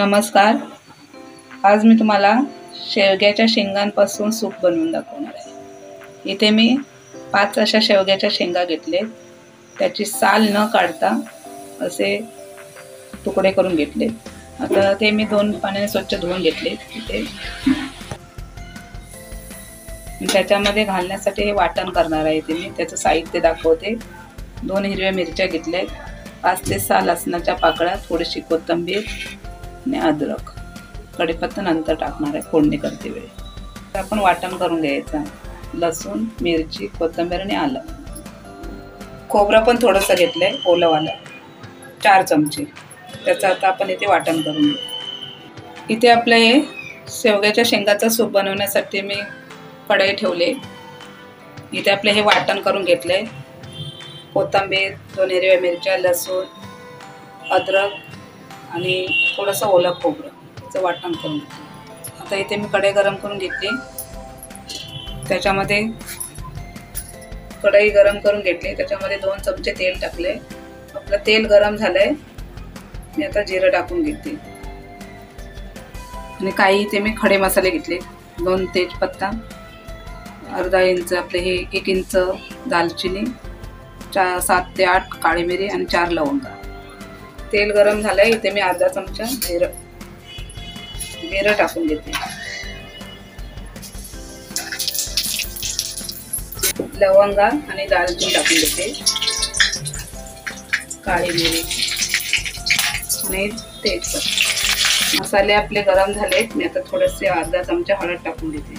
नमस्कार. आज मी तुम्हाला शेवग्याच्या शेंगांपासून सूप बनवून दाखवणार आहे. इथे मी 5 अशा शेवग्याच्या शेंगा घेतले. त्याची साल न काढता असे तुकडे करून घेतले. आता ते मी 2 पाण्याने स्वच्छ धुवून घेतले. इथे त्याच्यामध्ये घालण्यासाठी हे वाटण करणार आहे. इथे मी त्याचं साहित्य दाखवते. 2 हिरव्या मिरच्या घेतल्या, 5 ते 6 लसणाच्या पाकळ्या, थोडीशी कोथिंबीर आणि अद्रक. कढीपत्ता नंतर टाकणार आहे फोडणी करते वेळी. आपण वाटण करून घ्यायचं. लसूण, मिरची, कोथिंबीर आणि आलं. खोबरं पण थोडंसं घेतलंय, ओलंवालं, 4 चमचे. त्याचं आता आपण इथे वाटण करून घेऊ. इथे आपलं हे शेवग्याच्या शेंगाचा सूप बनवण्यासाठी मी कढई ठेवले. इथे आपले हे वाटण करून घेतलंय. कोथिंबीर, 2 हिरव्या मिरच्या, लसूण, अद्रक आणि थोडंसं ओलं खोबरं याचं वाटण करून घेतलं. आता इथे मी कढई गरम करून घेतली. त्याच्यामध्ये कढई गरम करून घेतली. त्याच्यामध्ये 2 चमचे तेल टाकले. आपलं तेल गरम झालंय. मी आता जिरं टाकून घेते आणि काही इथे मी खडे मसाले घेतले. 2 तेजपत्ता, अर्धा इंच आपले हे 1 इंच दालचिनी, 7 ते 8 काळी मिरी आणि 4 लवंगा. तेल गरम झालंय. इथे मी अर्धा चमचा जिरं टाकून घेते. लवंगा आणि दालचिनी टाकून घेते. काळी मिरी आणि तेजपत्ता. मसाले आपले गरम झालेत. मी आता थोडेसे अर्धा चमचा हळद टाकून घेते.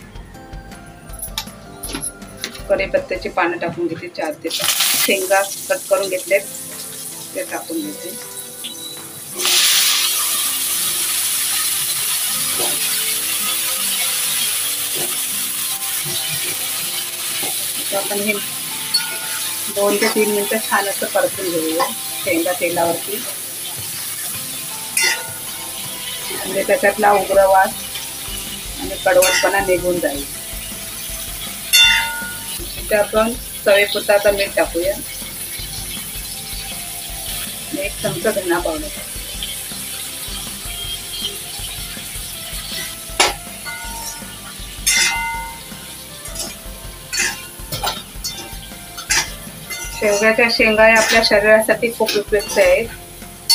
कढीपत्त्याची पानं टाकून घेते 4 ते 5. शेंगा कट करून घेतलेत ते टाकून घेते. आपण हे 2 ते 3 मिनिटं छान असं परतून घेऊया शेंगा तेलावरती. म्हणजे त्याच्यातला उग्र वास आणि कडवटपणा निघून जाईल. इथे आपण चवीपुरता आता मीठ टाकूया. 1 चमचा धना पावडर. शेवग्याच्या शेंगा आपल्या शरीरासाठी खूप उपयुक्त आहेत.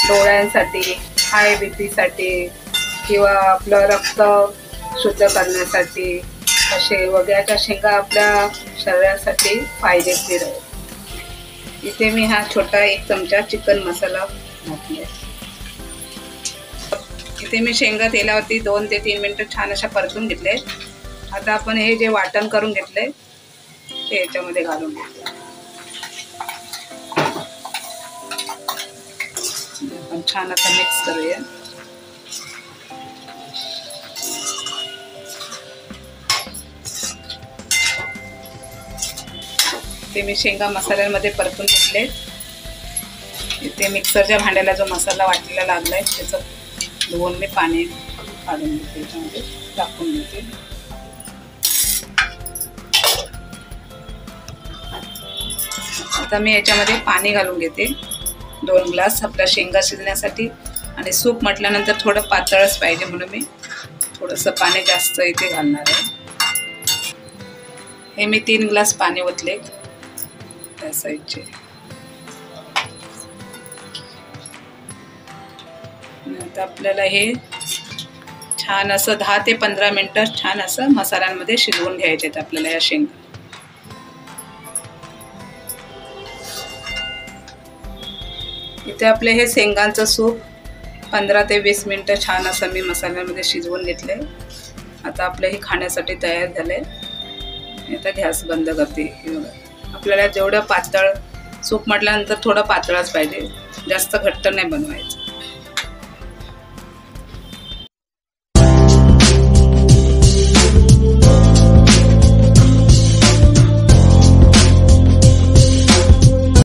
डोळ्यांसाठी, हाय बीपी साठी किंवा आपलं रक्त शुद्ध करण्यासाठी शेवग्याच्या शेंगा आपल्या शरीरासाठी फायदेशीर आहेत. इथे मी हा छोटा 1 चमचा चिकन मसाला घातला. इथे मी शेंगा तेलावरती 2 ते 3 मिनिटं छान अशा परतून घेतले. आता आपण हे जे वाटण करून घेतले ते याच्यामध्ये घालून घेतले. आपण छान आता मिक्स करूया. ते मी शेंगा मसाल्यांमध्ये परतून घेतले. इथे मिक्सरच्या भांड्याला जो मसाला वाटलेला लागलाय त्याचं धुवून मी पाणी काढून घेते. त्याच्यामध्ये टाकून घेते. आता मी याच्यामध्ये पाणी घालून घेते. 2 ग्लास आपल्या शेंगा शिजण्यासाठी. आणि सूप म्हटल्यानंतर थोडं पातळच पाहिजे म्हणून मी थोडंसं पाणी जास्त इथे घालणार आहे. हे मी 3 ग्लास पाणी ओतले त्या साईडचे. आता आपल्याला हे छान असं 10 ते 15 मिनिटं छान असं मसाल्यांमध्ये शिजवून घ्यायचे आहेत आपल्याला या शेंगा. इथे आपले हे शेंगांचं सूप 15 ते 20 मिनिटं छान असं मी मसाल्यामध्ये शिजवून घेतले. आता आपलं हे खाण्यासाठी तयार झालंय. आता गॅस बंद करते. आपल्याला जेवढं पातळ सूप म्हटल्यानंतर थोडं पातळच पाहिजे, जास्त घट्ट नाही बनवायचं.